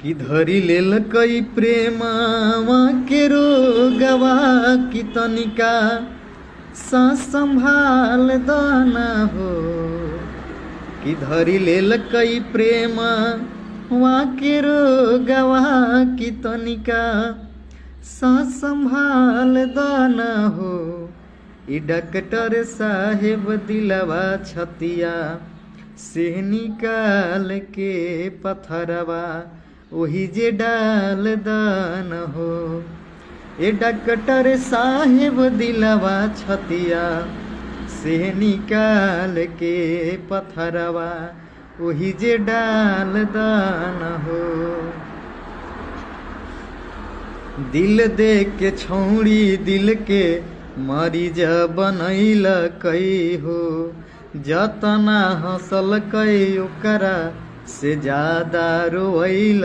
कि धरी लेल कई प्रेमवा के रोगवा कि तनिका सा संभाल दाना हो। कि धरी लेल कई प्रेमवा के रोगवा कि तनिका सा संभाल दाना हो। ई डॉक्टर साहेब दिलवा छतिया से निकाल के पत्थरवा वही जे डाल दान हो। ए डॉक्टर साहेब दिलवा छतिया से निकाल के पत्थरवा वही जे डाल दान हो। दिल दे के छौड़ी दिल के मरीज बनैल कई हो। जतना हंसल कई ओकरा से ज्यादा रोइल